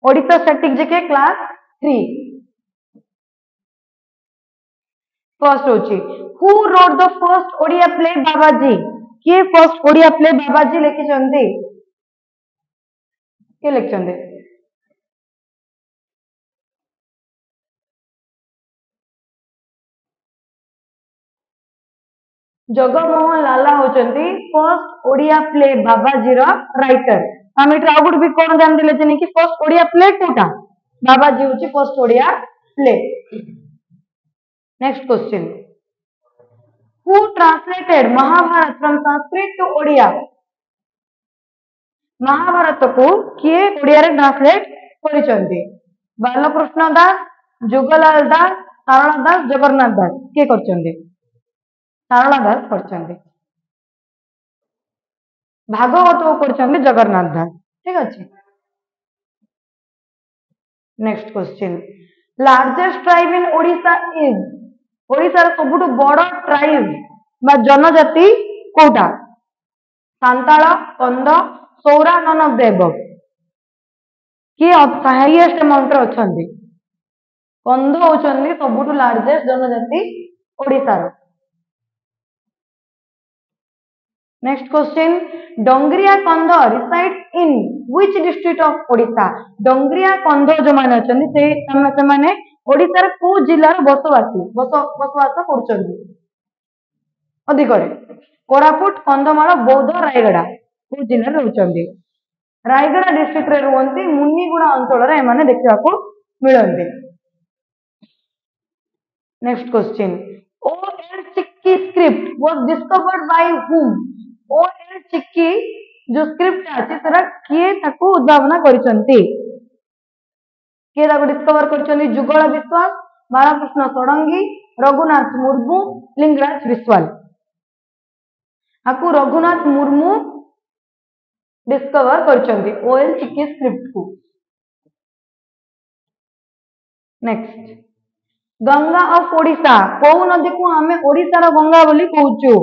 Odisha static GK class 3 first होची who wrote the first Odia play Babaji किए first Odia play बाबाजी लिखि चंदी के लिखि चंदी जगमोहन लाला होचंदी फर्स्ट ओडिया प्ले बाबाजी रो राइटर हम एटा आगुड भी कोन जान देले जे कि फर्स्ट ओडिया प्ले कोटा बाबाजी होची first Odia play next question who translated Mahabharata from Sanskrit to Odia Mahabharata को किए ओडिया रे ट्रांसलेट करिसंती बालकृष्ण दास जुगलाल दास सारला दास जगन्नाथ दास के करचंती सारला दास करचंती भागवत को करचंती जगन्नाथ दास ठीक अछि next question largest tribe in Odisha is Odisha रो सबुठु बड़ ट्राइब बा जनजाति कोटा Santal Kandh Saura none of the above किए हाईएस्ट अमाउंट रे अछंती कंद होचंदी सबुठु लार्जेस्ट जनजाति ओडिशा रो next question Dongria Kondh resides in which district of Odisha Dongria Kondh जो माने अछंती से माने ओडिशा रे को जिल्ला रो बसवास करचंती अधिक रे कोरापुट कंधमाल बौद्ध रायगड़ा को जिल्ला रे रहचंती रायगड़ा डिस्ट्रिक्ट रे रहंती मुनिगुड़ा अंचल रे माने देखिबा को मिलंती next question Ol Chiki script was discovered by whom Ol Chiki जो स्क्रिप्ट अछि तरा किए ताको उद्भावना करिसंती किए ताको डिस्कवर करिसंती जुगल विश्वास Balkrishna Sarangi Raghunath Murmu Lingaraj Vishwal आकु Raghunath Murmu discover करिसंती OL Chiki script को नेक्स्ट गंगा ऑफ ओडिशा को नदी को हमें ओडिशा रो गंगा बोली कहूचु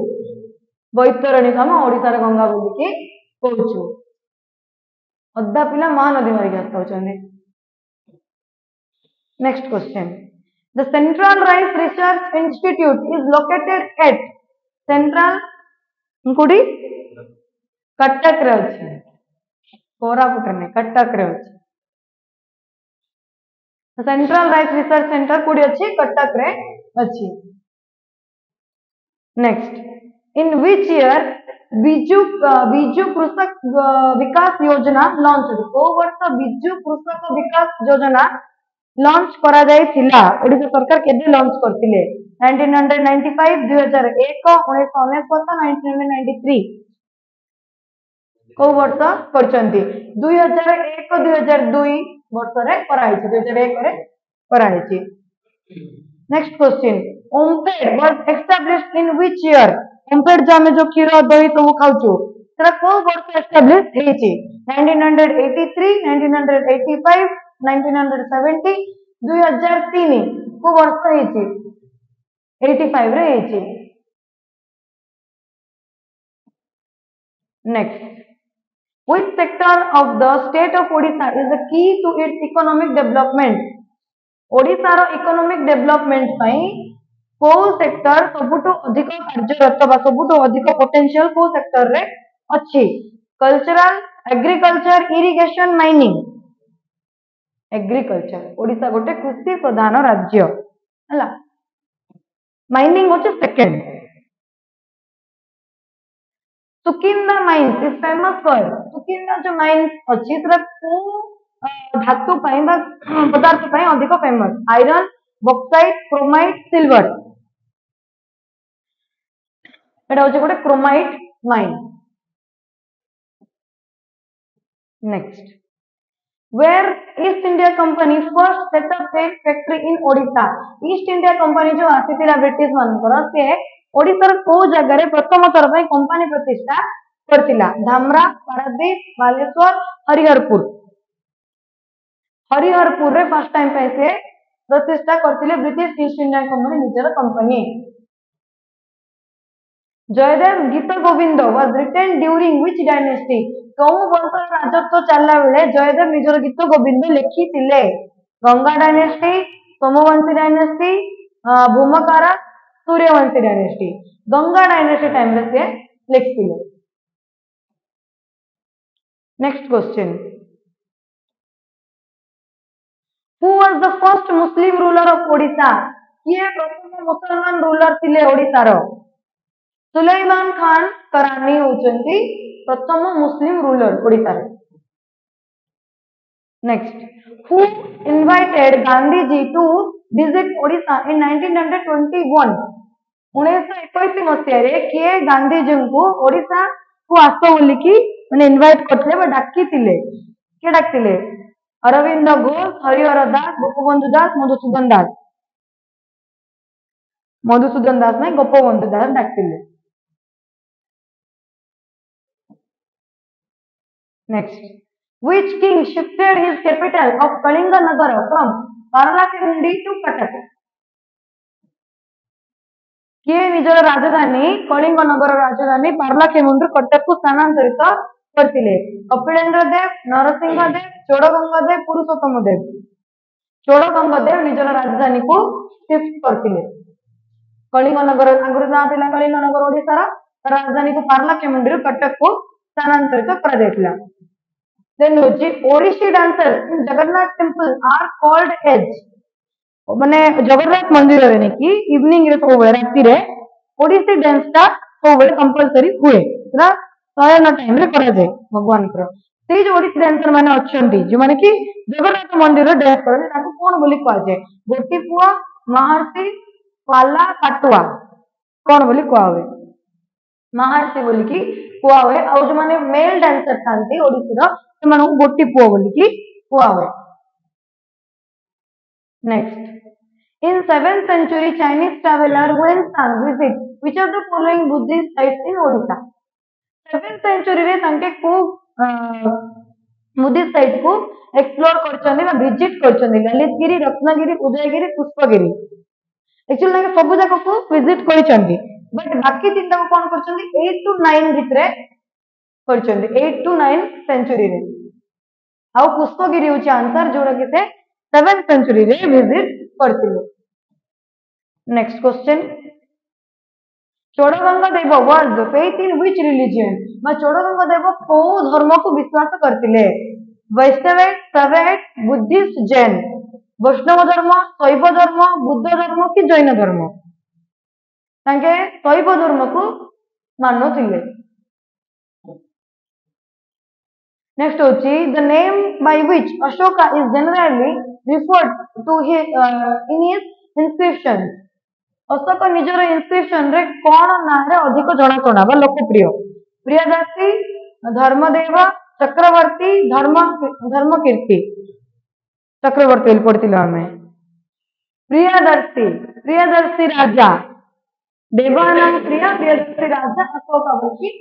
बैतरणी को हम ओडिशा रो गंगा बोली के कहूचु अद्धा पिला महानदी मारी आस्ता होचंदी next question the central rice research institute is located at central कोडी कटक रे अछि कोरापुट ने कटक रे अछि सेंट्रल राइस रिसर्च सेंटर कोडी अछि कटक रे अछि next in which year Biju Biju कृषक विकास योजना लॉन्च को वर्ष बिजू कृषक विकास योजना लॉन्च करा जाय थिला ओडिशा सरकार केदे लॉन्च करथिले 1995 2001 1999 1993 को वर्ष करचंती 2001 2002 वर्ष रे कराइछि 2001 रे कराइछि next question Omfed was established in which year Omfed जो हमें जो क्षीर दही सब खाउछु तरा को वर्ष एस्टैब्लिश हेछि 1983 1985 1970 2003 को वर्ष हेछि 85 रे हेछि next which sector of the state of Odisha is the key to its economic development Odisha रो इकोनॉमिक डेवलपमेंट पई को सेक्टर सबुटो अधिक कार्यरत बा सबुटो अधिक पोटेंशियल को सेक्टर रे अछि cultural agriculture irrigation mining agriculture Odisha गोटे कृषि प्रधान राज्य हला माइनिंग होचे second Sukinda mines is famous for Sukinda जो माइंस अछि तरा को धातु पई बा पदार्थ पई अधिक famous iron bauxite chromite silver एटा होचे गोटे chromite mine next where East India Company first set up a factory in Odisha East India Company जो आसीतिला ब्रिटिश मानकर से ओडिशा रो को जगह रे प्रथम थर पई कंपनी प्रतिष्ठा करतिला धामरा पारादीप बालेश्वर हरिहरपुर रे फर्स्ट टाइम पे से प्रतिष्ठा करतिले ब्रिटिश ईस्ट इंडिया कंपनी निजर company Jayadev Gita Govinda was written during which dynasty कौ वंश राजत्व चलला बेले जयदेव निजर गीत गोविंद लिखिथिले Ganga dynasty Somavamshi dynasty Bhaumakara Suryavamshi dynasty Ganga dynasty time रे से लिखिथिले। Next question who was the first Muslim ruler of Odisha किए प्रथम मुसलमान रूलर थिले ओडिशार सुलेमान खान करानी होचंती प्रथम मुस्लिम रूलर ओडिशार। Next who invited Gandhi ji to visit Odisha in 1921 1921 मसीह रे किए गांधी जी को ओडिशा को आसो बोली की माने इनवाइट करथिले बा डाकिथिले के डाकिथिले अरविंद घोष हरिहर दास गोपबंधु दास मधुसूदन दास नहीं गोपबंधु दास डाकिथिले। Next which king shifted his capital of Kalinga Nagara from Paralakemundi to Cuttack किए निजर राजधानी कलिंग नगर राजधानी पारलाखेमुंडी कटक को स्थानांतरित करथिले कपिलेन्द्र देव नरसिंह देव चोड़गंगा देव पुरुषोत्तम देव चोड़गंगा देव निजर राजधानी को शिफ्ट करथिले कलिंग नगर आगुरी ना थिला कलिंग नगर ओडिसा राजधानी को पारलाखेमुंडी कटक को स्थानांतरित कर देथिला। Then Odissi dancers in Jagannath temple are called as माने जगन्नाथ मंदिर रे नेकी इवनिंग रे सब राती रे ओडिसी डांस टा सब कंपलसरी हुए ना सायन टाइम रे करा जाय भगवान कर से जो ओडिसी डांसर माने अछंती जो माने कि जगन्नाथ मंदिर रे डांस करले ताको कोन बोली कहै छै गोटी पुआ महर्षि पाला पाटुआ कोन बोली कहै महर्षि बोली की कहै आ जो माने मेल डांसर थांती ओडिसी रो से माने गोटी पुआ बोली की कहै। Next in 7th century Chinese traveler went and visit which of the following Buddhist sites in Odisha 7th century रे तांके को बुद्धिस्ट साइट को एक्सप्लोर करछन्ती ना विजिट करछन्ती ललितगिरी रत्नगिरी उदयगिरी पुष्पगिरी एक्चुअली तांके सब जगह को विजिट करछन्ती बट बाकी तीनटा को कोन करछन्ती 8 to 9 भितरे करछन्ती 8 to 9 सेंचुरी रे आ पुष्पगिरी होची आंसर जोड़ा कि से 7th century रे विजिट करथिले। Next question Chodaganga Deva was faith in which religion बा चोड़गंगा देव को धर्म को विश्वास करथिले वैष्णव शैव बुद्धिस्ट जैन वैष्णव धर्म शैव धर्म बुद्ध धर्म कि जैन धर्म तांके शैव धर्म को मानथिले। नेक्स्ट होची the name by which Ashoka is generally referred to his in his inscriptions Ashok निजर इंस्क्रिप्शन रे कोन ना रे अधिक जणा कोना बा लोकप्रिय प्रियदर्शी धर्मदेव चक्रवर्ती धर्मकीर्ति चक्रवर्ती पढ़तिला हमें प्रियदर्शी राजा देवानाम प्रियदर्शी राजा अशोक बोली